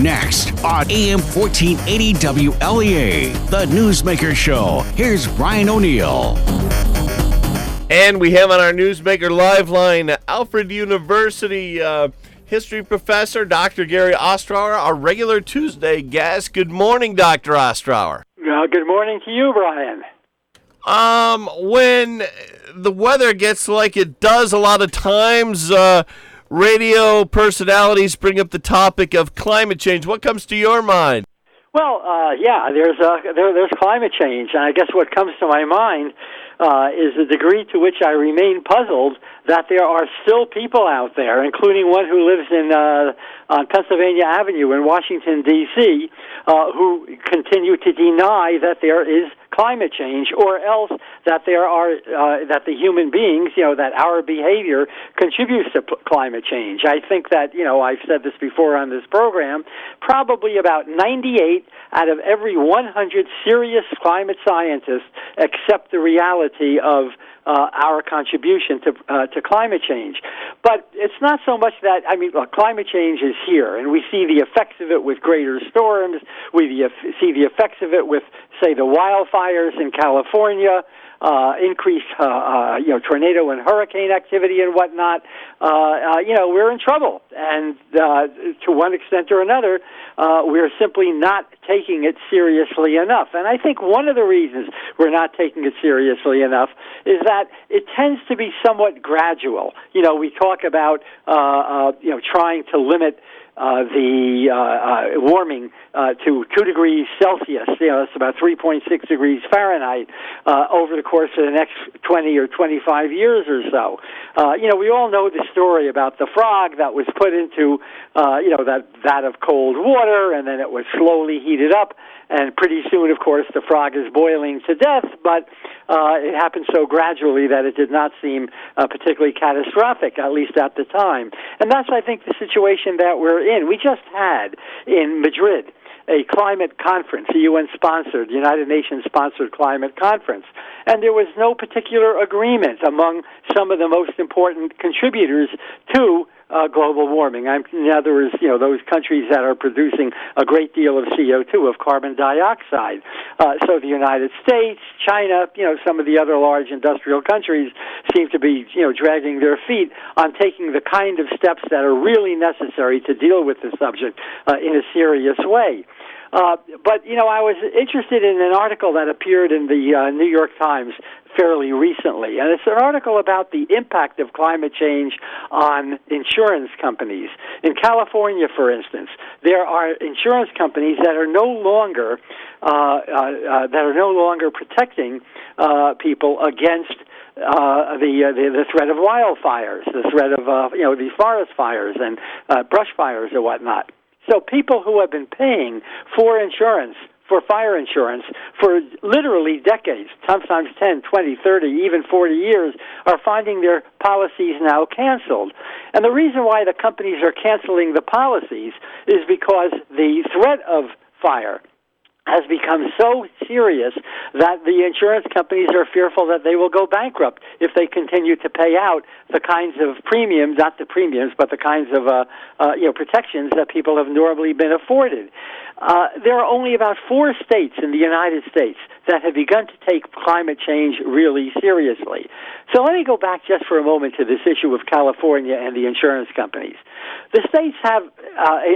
Next on AM 1480 WLEA, The Newsmaker Show. Here's Brian O'Neill. And we have on our Newsmaker Live line Alfred University history professor, Dr. Gary Ostrower, our regular Tuesday guest. Good morning, Dr. Ostrower. Good morning to you, Brian. When the weather gets like it does a lot of times, radio personalities bring up the topic of climate change. What comes to your mind? Well, there's climate change, and I guess what comes to my mind is the degree to which I remain puzzled that there are still people out there, including one who lives on Pennsylvania Avenue in Washington, D.C., who continue to deny that there is climate change, or else that that the human beings, that our behavior contributes to climate change. I think that, I've said this before on this program, probably about 98 out of every 100 serious climate scientists accept the reality of our contribution to climate change. But it's not so much that, climate change is here, and we see the effects of it with greater storms. We see the effects of it with, say, the wildfires in California, increased, tornado and hurricane activity and whatnot. We're in trouble. And to one extent or another, we're simply not taking it seriously enough. And I think one of the reasons we're not taking it seriously enough is that it tends to be somewhat gradual. We talk about, trying to limit the warming to 2 degrees Celsius, that's about 3.6 degrees Fahrenheit, over the course of the next 20 or 25 years or so. We all know the story about the frog that was put into, that vat of cold water, and then it was slowly heated up, and pretty soon, of course, the frog is boiling to death, but it happened so gradually that it did not seem particularly catastrophic, at least at the time. And that's, I think, the situation that we're in. We just had in Madrid a climate conference, a UN-sponsored, United Nations-sponsored climate conference, and there was no particular agreement among some of the most important contributors to global warming. In other words, those countries that are producing a great deal of CO2, of carbon dioxide. So the United States, China, some of the other large industrial countries seem to be, dragging their feet on taking the kind of steps that are really necessary to deal with the subject in a serious way. But I was interested in an article that appeared in the New York Times fairly recently, and it's an article about the impact of climate change on insurance companies. In California, for instance, there are insurance companies that are no longer protecting people against the threat of wildfires, the threat of these forest fires and brush fires and whatnot. So people who have been paying for insurance, for fire insurance, for literally decades, sometimes 10, 20, 30, even 40 years, are finding their policies now canceled. And the reason why the companies are canceling the policies is because the threat of fire has become so serious that the insurance companies are fearful that they will go bankrupt if they continue to pay out the kinds of premiums, not the premiums, but the kinds of protections that people have normally been afforded. There are only about 4 states in the United States that have begun to take climate change really seriously. So let me go back just for a moment to this issue of California and the insurance companies. The states have,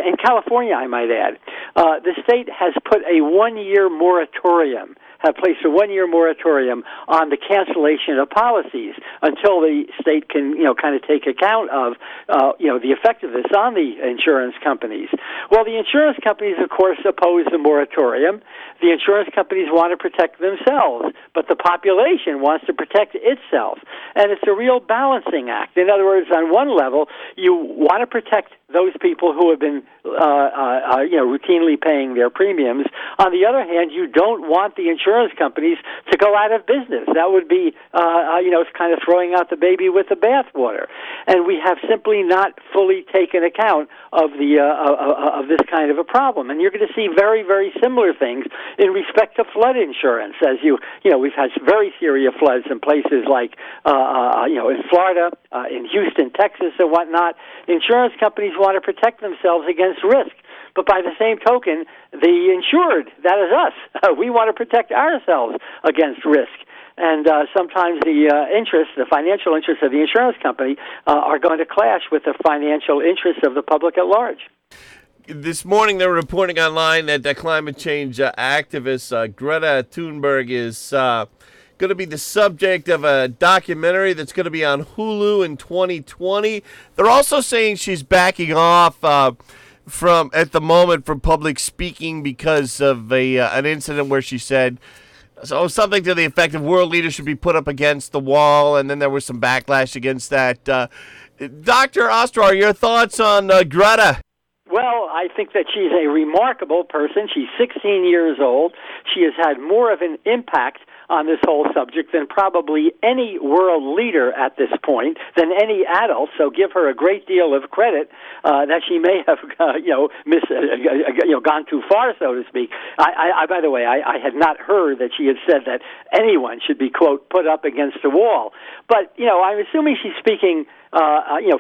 in California, I might add, the state has put a 1-year moratorium, have placed a 1-year moratorium on the cancellation of policies until the state can, kind of take account of, the effect of this on the insurance companies. Well, the insurance companies, of course, oppose the moratorium. The insurance companies want to protect themselves, but the population wants to protect itself. And it's a real balancing act. In other words, on one level, you want to protect those people who have been, routinely paying their premiums. On the other hand, you don't want the insurance companies to go out of business. That would be, kind of throwing out the baby with the bathwater. And we have simply not fully taken account of the of this kind of a problem. And you're going to see very, very similar things in respect to flood insurance. As we've had very serious floods in places like, in Florida, in Houston, Texas, and whatnot. Insurance companies want to protect themselves against risk. But by the same token, the insured, that is us, we want to protect ourselves against risk. And sometimes the financial interests of the insurance company are going to clash with the financial interests of the public at large. This morning, they were reporting online that the climate change activist Greta Thunberg is going to be the subject of a documentary that's going to be on Hulu in 2020. They're also saying she's backing off from public speaking because of an incident where she said something to the effect of world leaders should be put up against the wall, and then there was some backlash against that. Dr. Ostrower, your thoughts on Greta? Well, I think that she's a remarkable person. She's 16 years old. She has had more of an impact on this whole subject than probably any world leader at this point, than any adult. So give her a great deal of credit that she may have, gone too far, so to speak. By the way, I had not heard that she had said that anyone should be, quote, put up against a wall. But I'm assuming she's speaking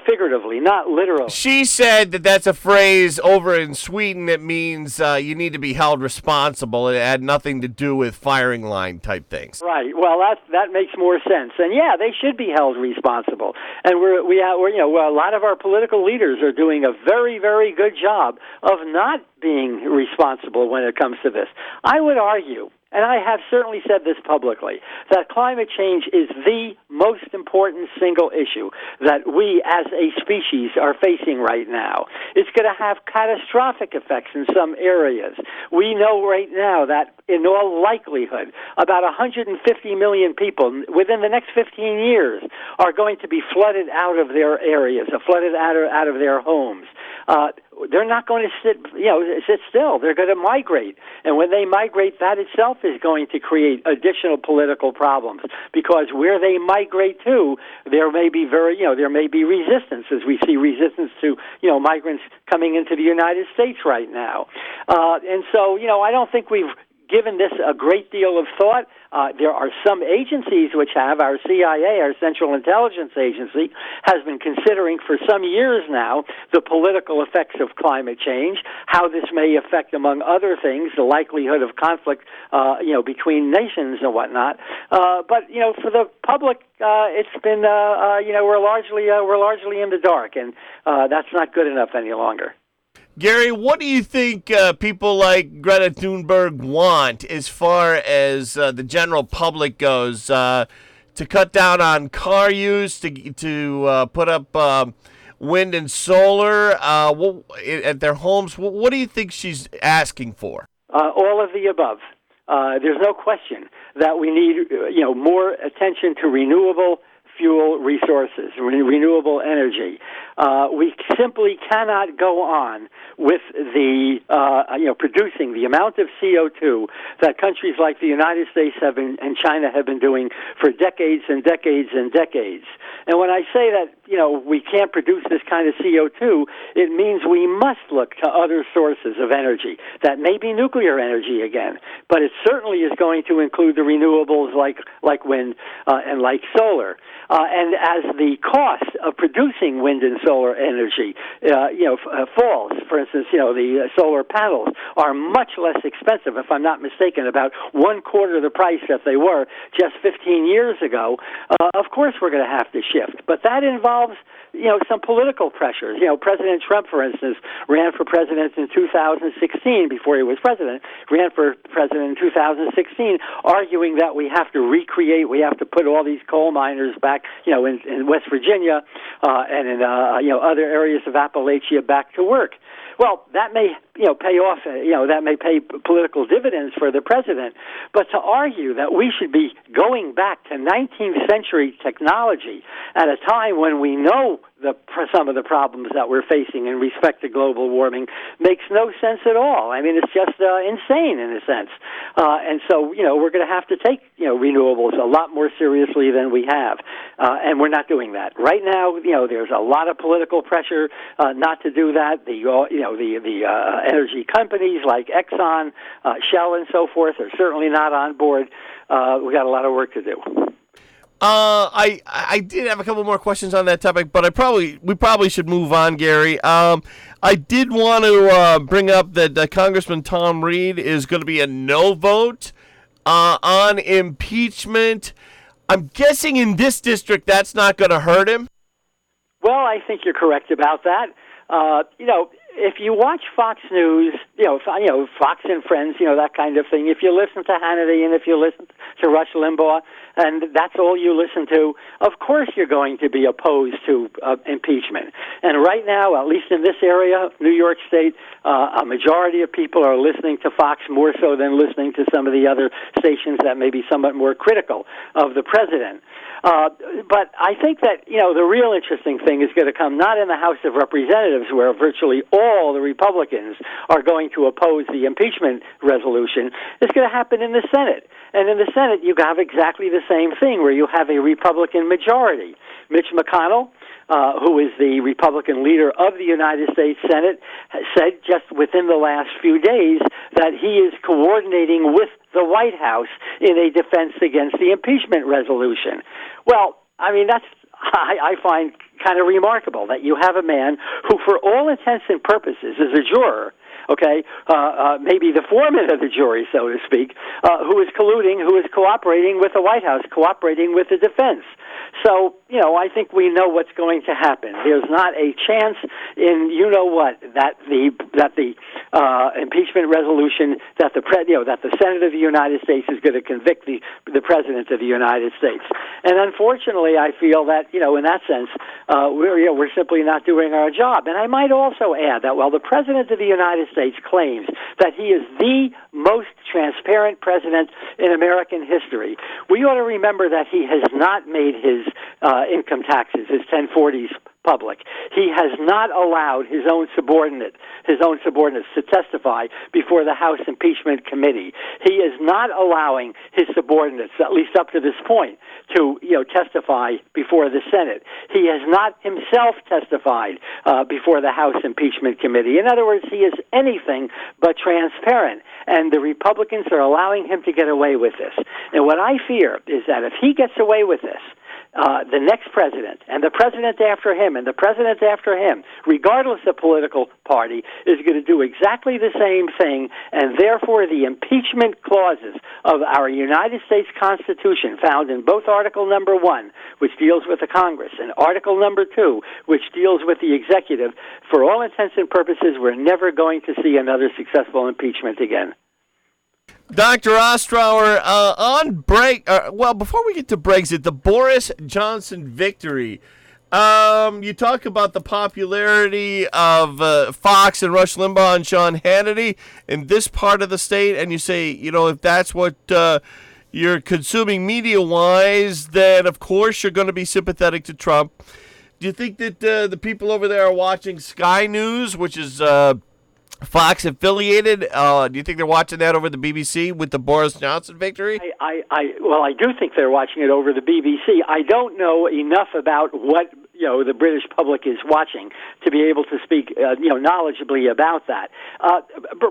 figuratively, not literally. She said that that's a phrase over in Sweden. It means you need to be held responsible. It had nothing to do with firing line type things. Right. Well, that makes more sense. And yeah, they should be held responsible. And we're a lot of our political leaders are doing a very, very good job of not being responsible when it comes to this. I would argue, and I have certainly said this publicly, that climate change is the most important single issue that we as a species are facing right now. It's going to have catastrophic effects in some areas. We know right now that in all likelihood, about 150 million people within the next 15 years are going to be flooded out of their areas, flooded out of their homes. They're not going to sit still. They're going to migrate. And when they migrate, that itself is going to create additional political problems, because where they migrate to, there may be resistance, as we see resistance to, migrants coming into the United States right now. And so, I don't think we've given this a great deal of thought. There are some agencies which have. Our CIA, our Central Intelligence Agency, has been considering for some years now the political effects of climate change, how this may affect, among other things, the likelihood of conflict, between nations and whatnot. But for the public, it's been, we're largely in the dark, and that's not good enough any longer. Gary, what do you think people like Greta Thunberg want as far as the general public goes? To cut down on car use, to put up wind and solar at their homes? What do you think she's asking for? All of the above. There's no question that we need more attention to renewable fuel resources, renewable energy. We simply cannot go on with the producing the amount of CO2 that countries like the United States and China have been doing for decades and decades and decades. And when I say that we can't produce this kind of CO2, it means we must look to other sources of energy. That may be nuclear energy again, but it certainly is going to include the renewables like wind and like solar. And as the cost of producing wind and solar energy, falls, for instance, the solar panels are much less expensive, if I'm not mistaken, about 1/4 the price that they were just 15 years ago. Of course, we're going to have to shift, but that involves some political pressures. President Trump, for instance, ran for president in 2016 before he was president, ran for president in 2016, arguing that we have to put all these coal miners back, in West Virginia and in other areas of Appalachia back to work. Well, that may pay off, that may pay political dividends for the president, but to argue that we should be going back to 19th century technology at a time when we know some of the problems that we're facing in respect to global warming makes no sense at all. I mean, it's just insane in a sense. And so, we're going to have to take, renewables a lot more seriously than we have. And we're not doing that. Right now, there's a lot of political pressure not to do that. The energy companies like Exxon, Shell, and so forth are certainly not on board. We got a lot of work to do. I did have a couple more questions on that topic, but we probably should move on, Gary. I did want to bring up that Congressman Tom Reed is going to be a no vote on impeachment. I'm guessing in this district that's not going to hurt him. Well, I think you're correct about that. If you watch Fox News, Fox and Friends, that kind of thing, if you listen to Hannity and if you listen to Rush Limbaugh, and that's all you listen to, of course you're going to be opposed to impeachment. And right now, at least in this area, New York State, a majority of people are listening to Fox more so than listening to some of the other stations that may be somewhat more critical of the president. But I think that, the real interesting thing is going to come not in the House of Representatives, where virtually all the Republicans are going to oppose the impeachment resolution. It's going to happen in the Senate. And in the Senate, you have exactly the same thing, where you have a Republican majority. Mitch McConnell, who is the Republican leader of the United States Senate, has said just within the last few days that he is coordinating with the White House in a defense against the impeachment resolution. Well, I mean, I find kind of remarkable that you have a man who, for all intents and purposes, is a juror, maybe the foreman of the jury, so to speak, who is colluding, who is cooperating with the White House, cooperating with the defense. So, I think we know what's going to happen. There's not a chance in that the impeachment resolution that the Senate of the United States is going to convict the President of the United States. And unfortunately, I feel that in that sense we're simply not doing our job. And I might also add that while the President of the United States claims that he is the most transparent president in American history, we ought to remember that he has not made his income taxes, his 1040s, public. He has not allowed his own subordinates to testify before the House Impeachment Committee. He is not allowing his subordinates, at least up to this point, to testify before the Senate. He has not himself testified before the House Impeachment Committee. In other words, he is anything but transparent, and the Republicans are allowing him to get away with this. And what I fear is that if he gets away with this, the next president and the president after him and the president after him, regardless of political party, is going to do exactly the same thing, and therefore the impeachment clauses of our United States Constitution, found in both Article number 1, which deals with the Congress, and Article number 2, which deals with the executive, for all intents and purposes, we're never going to see another successful impeachment again. Dr. Ostrower, on break, before we get to Brexit, the Boris Johnson victory, you talk about the popularity of Fox and Rush Limbaugh and Sean Hannity in this part of the state, and you say, if that's what you're consuming media-wise, then of course you're going to be sympathetic to Trump. Do you think that the people over there are watching Sky News, which is Fox affiliated? Do you think they're watching that over the BBC with the Boris Johnson victory? I do think they're watching it over the BBC. I don't know enough about what the British public is watching to be able to speak knowledgeably about that.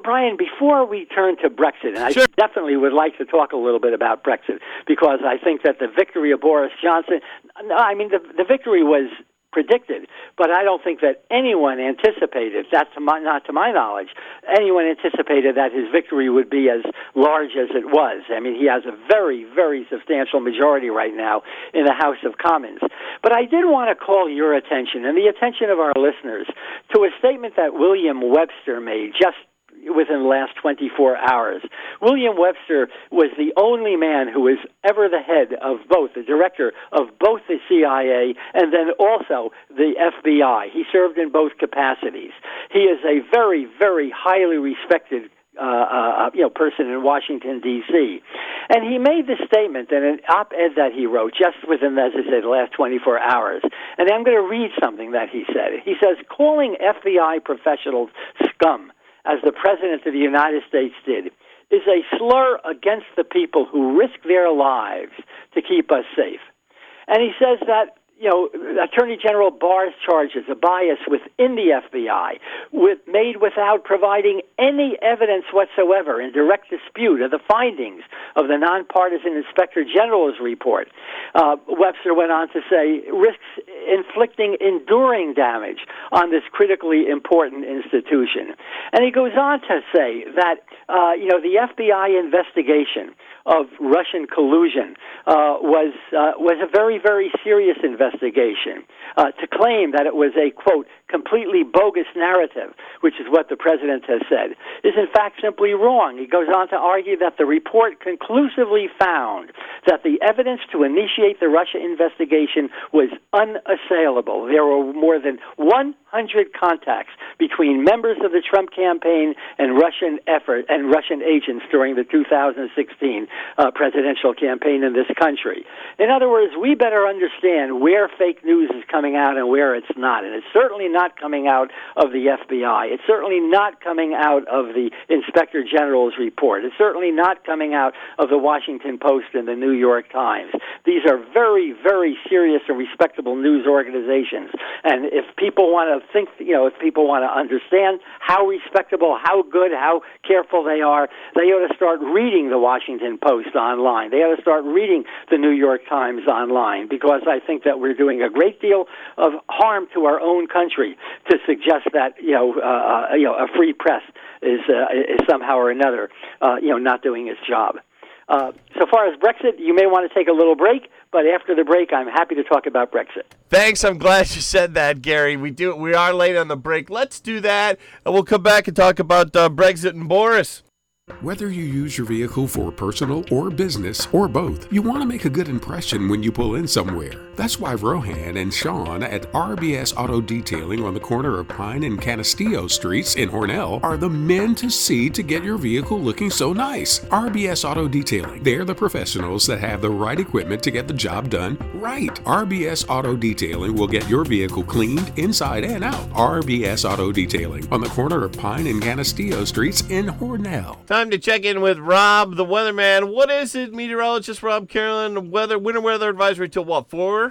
Brian, before we turn to Brexit, and Sure. I definitely would like to talk a little bit about Brexit, because I think that the victory of Boris Johnson, the victory was predicted, but I don't think that anyone anticipated, not to my knowledge, anyone anticipated that his victory would be as large as it was. I mean, he has a very, very substantial majority right now in the House of Commons. But I did want to call your attention and the attention of our listeners to a statement that William Webster made just within the last 24 hours. William Webster was the only man who was ever the head of both, the director of both the CIA and then also the FBI. He served in both capacities. He is a very, very highly respected person in Washington, D.C. And he made this statement in an op-ed that he wrote just within, as I said, the last 24 hours. And I'm going to read something that he said. He says, calling FBI professionals scum, as the President of the United States did, is a slur against the people who risk their lives to keep us safe. And he says that, Attorney General Barr's charges, a bias within the FBI, made without providing any evidence whatsoever in direct dispute of the findings of the nonpartisan Inspector General's report. Webster went on to say, risks inflicting enduring damage on this critically important institution. And he goes on to say that, the FBI investigation of Russian collusion was a very, very serious investigation. To claim that it was a, quote, completely bogus narrative, which is what the president has said, is in fact simply wrong. He goes on to argue that the report conclusively found that the evidence to initiate the Russia investigation was unassailable. There were more than 100 contacts between members of the Trump campaign and Russian agents during the 2016 presidential campaign in this country. In other words, we better understand where fake news is coming out and where it's not. And it's certainly not coming out of the FBI. It's certainly not coming out of the Inspector General's report. It's certainly not coming out of the Washington Post and the New York Times. These are very, very serious and respectable news organizations. And if people want to think, if people want to understand how respectable, how good, how careful they are, they ought to start reading the Washington Post online. They ought to start reading the New York Times online, because I think that we're doing a great deal of harm to our own country to suggest that a free press is somehow or another not doing its job. So far as Brexit, you may want to take a little break, but after the break, I'm happy to talk about Brexit. Thanks. I'm glad you said that, Gary. We are late on the break. Let's do that, and we'll come back and talk about Brexit and Boris. Whether you use your vehicle for personal or business or both, you want to make a good impression when you pull in somewhere. That's why Rohan and Sean at RBS Auto Detailing on the corner of Pine and Canastillo Streets in Hornell are the men to see to get your vehicle looking so nice. RBS Auto Detailing. They're the professionals that have the right equipment to get the job done right. RBS Auto Detailing will get your vehicle cleaned inside and out. RBS Auto Detailing on the corner of Pine and Canastillo Streets in Hornell. Time to check in with Rob, the weatherman. What is it, meteorologist Rob Carolyn? Winter weather advisory till what, 4?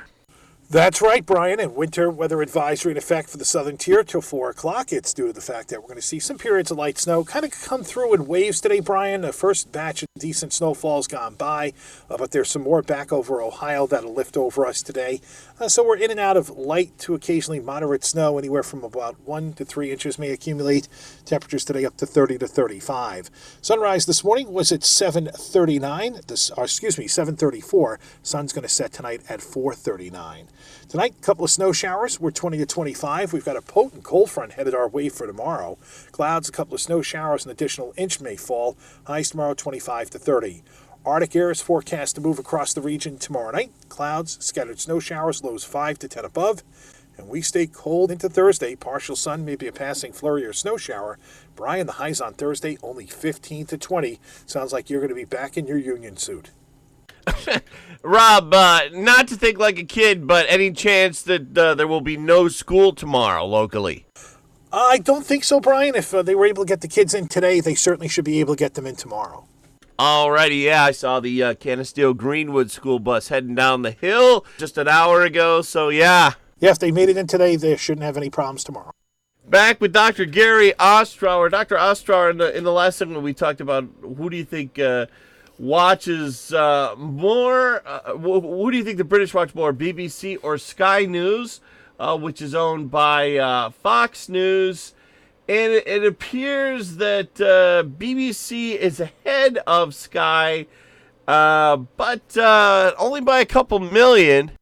That's right, Brian, and winter weather advisory in effect for the southern tier till 4 o'clock. It's due to the fact that we're going to see some periods of light snow kind of come through in waves today, Brian. The first batch of decent snowfall's gone by, but there's some more back over Ohio that'll lift over us today. So we're in and out of light to occasionally moderate snow. Anywhere from about 1 to 3 inches may accumulate. Temperatures today up to 30 to 35. Sunrise this morning was at 7:34. Sun's going to set tonight at 4:39. Tonight, a couple of snow showers. We're 20 to 25. We've got a potent cold front headed our way for tomorrow. Clouds, a couple of snow showers, an additional inch may fall. Highs tomorrow, 25 to 30. Arctic air is forecast to move across the region tomorrow night. Clouds, scattered snow showers, lows 5 to 10 above. And we stay cold into Thursday. Partial sun, maybe a passing flurry or snow shower. Brian, the highs on Thursday, only 15 to 20. Sounds like you're going to be back in your union suit. Rob, not to think like a kid, but any chance that there will be no school tomorrow locally? I don't think so, Brian. If they were able to get the kids in today, they certainly should be able to get them in tomorrow. Alrighty, yeah, I saw the Canastillo Greenwood school bus heading down the hill just an hour ago, so yeah. Yeah, if they made it in today, they shouldn't have any problems tomorrow. Back with Dr. Gary Ostrower. Dr. Ostrower, in the last segment we talked about who do you think watches more, who do you think the British watch more, BBC or Sky News, which is owned by Fox News? And it appears that BBC is ahead of Sky, but only by a couple million.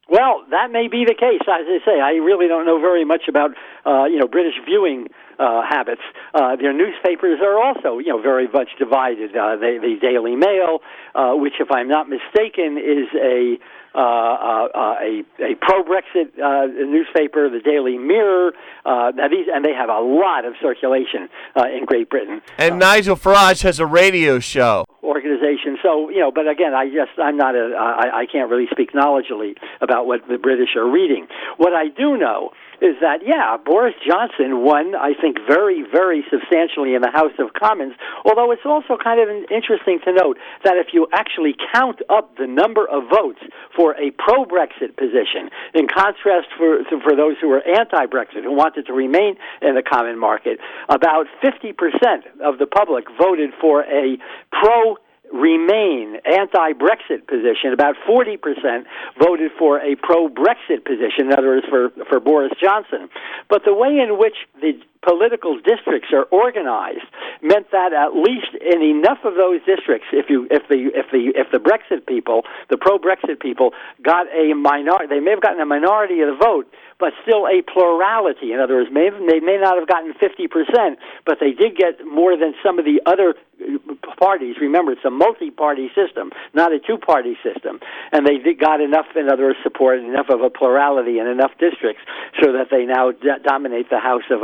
Well, that may be the case. As I say, I really don't know very much about British viewing habits. Their newspapers are also very much divided. The Daily Mail, which, if I'm not mistaken, is a pro-Brexit newspaper, the Daily Mirror, and they have a lot of circulation in Great Britain. And Nigel Farage has a radio show. Organization. So, but again, I can't really speak knowledgeably about what the British are reading. What I do know is that, Boris Johnson won, I think, very, very substantially in the House of Commons, although it's also kind of interesting to note that if you actually count up the number of votes for a pro-Brexit position, in contrast for those who were anti-Brexit, who wanted to remain in the common market, about 50% of the public voted for a pro-Remain, anti-Brexit position. About 40% voted for a pro-Brexit position, in other words, for Boris Johnson. But the way in which the political districts are organized meant that at least in enough of those districts, if the Brexit people, the pro-Brexit people, got a minority, they may have gotten a minority of the vote, but still a plurality. In other words, they may not have gotten 50%, but they did get more than some of the other parties. Remember, it's a multi-party system, not a two-party system. And they got enough, in other words, support, enough of a plurality in enough districts so that they now dominate the House of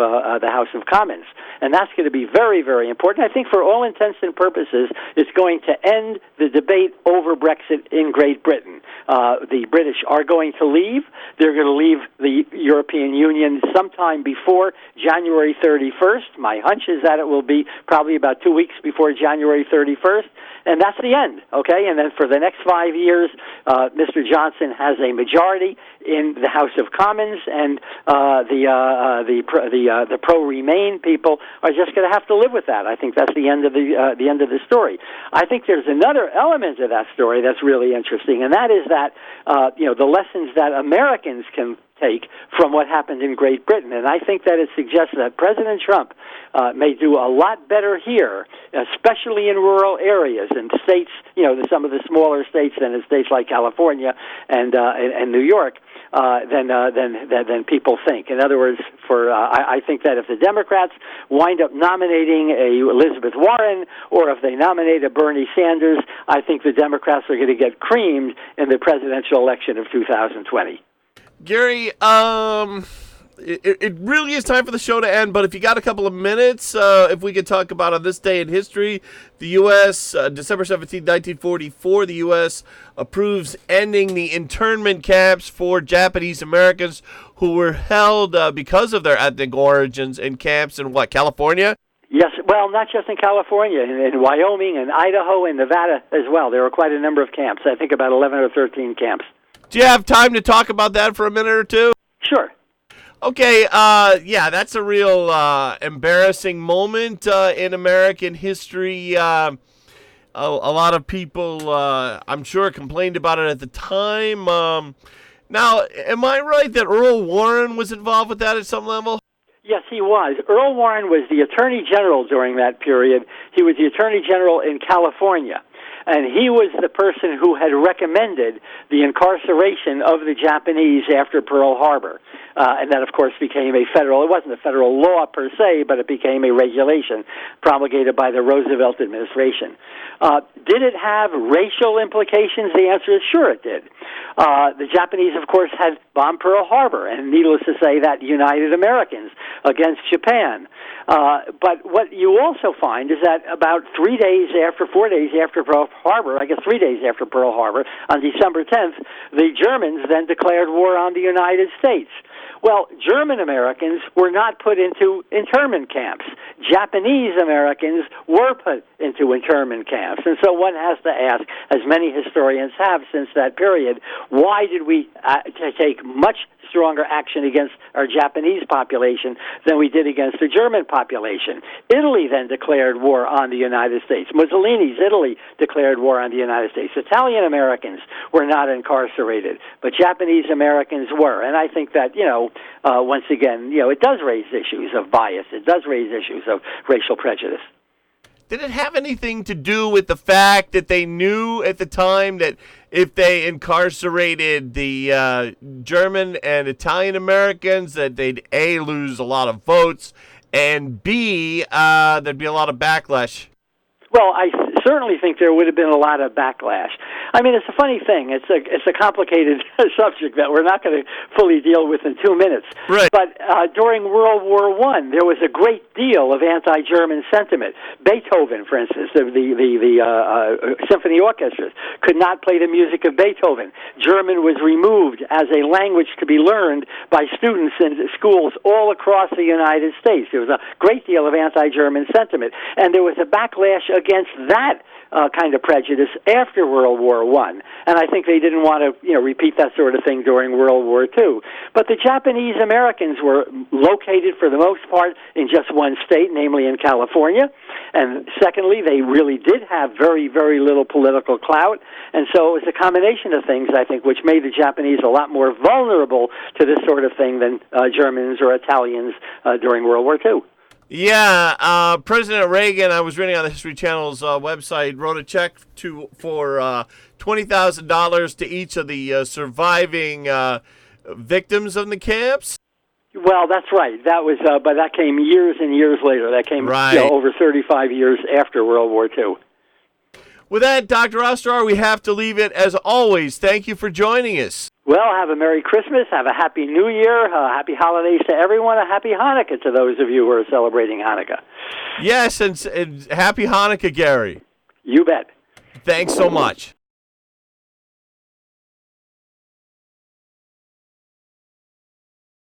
Commons. And that's going to be very, very important. I think for all intents and purposes, it's going to end the debate over Brexit in Great Britain. The British are going to leave. They're going to leave the European Union sometime before January 31st. My hunch is that it will be probably about 2 weeks before January 31st. And that's the end, okay? And then for the next 5 years, Mr. Johnson has a majority in the House of Commons, and the pro-Remain people are just going to have to live with that. I think that's the end of the story. I think there's another element of that story that's really interesting, and that is that the lessons that Americans can take from what happened in Great Britain. And I think that it suggests that President Trump may do a lot better here, especially in rural areas and states, some of the smaller states than in states like California and New York, than people think. In other words, I think that if the Democrats wind up nominating a Elizabeth Warren, or if they nominate a Bernie Sanders, I think the Democrats are going to get creamed in the presidential election of 2020. Gary, it really is time for the show to end, but if you got a couple of minutes, if we could talk about on this day in history, the U.S., December 17, 1944, the U.S. approves ending the internment camps for Japanese Americans who were held because of their ethnic origins in camps in, California? Yes, well, not just in California, in Wyoming and Idaho and Nevada as well. There were quite a number of camps, I think about 11 or 13 camps. Do you have time to talk about that for a minute or two? Sure. Okay, that's a real embarrassing moment in American history. A lot of people, I'm sure, complained about it at the time. Now, am I right that Earl Warren was involved with that at some level? Yes, he was. Earl Warren was the Attorney General during that period. He was the Attorney General in California. And he was the person who had recommended the incarceration of the Japanese after Pearl Harbor. And that, of course, became it wasn't a federal law per se, but it became a regulation promulgated by the Roosevelt administration. Did it have racial implications? The answer is sure it did. The Japanese, of course, had bombed Pearl Harbor, and needless to say, that united Americans against Japan. But what you also find is that about 4 days after Pearl Harbor, I guess 3 days after Pearl Harbor, on December 10th, the Germans then declared war on the United States. Well, German Americans were not put into internment camps. Japanese Americans were put into internment camps. And so one has to ask, as many historians have since that period, why did we take much stronger action against our Japanese population than we did against the German population? Italy then declared war on the United States. Mussolini's Italy declared war on the United States. Italian Americans were not incarcerated, but Japanese Americans were. And I think that, once again, it does raise issues of bias. It does raise issues of racial prejudice. Did it have anything to do with the fact that they knew at the time that if they incarcerated the German and Italian Americans, that they'd A, lose a lot of votes, and B, there'd be a lot of backlash? Well, certainly think there would have been a lot of backlash. I mean, it's a funny thing. It's a complicated subject that we're not going to fully deal with in 2 minutes. Right. But during World War I, there was a great deal of anti-German sentiment. Beethoven, for instance, the symphony orchestras could not play the music of Beethoven. German was removed as a language to be learned by students in schools all across the United States. There was a great deal of anti-German sentiment, and there was a backlash against that kind of prejudice after World War I, and I think they didn't want to, repeat that sort of thing during World War II. But the Japanese Americans were located, for the most part, in just one state, namely in California, and secondly, they really did have very, very little political clout, and so it was a combination of things, I think, which made the Japanese a lot more vulnerable to this sort of thing than Germans or Italians during World War II. Yeah, President Reagan, I was reading on the History Channel's website, wrote a check for $20,000 to each of the surviving victims of the camps. Well, that's right. That was, but that came years and years later. That came over 35 years after World War II. With that, Dr. Ostrower, we have to leave it. As always, thank you for joining us. Well, have a Merry Christmas, have a Happy New Year, Happy Holidays to everyone, a Happy Hanukkah to those of you who are celebrating Hanukkah. Yes, and Happy Hanukkah, Gary. You bet. Thanks so much.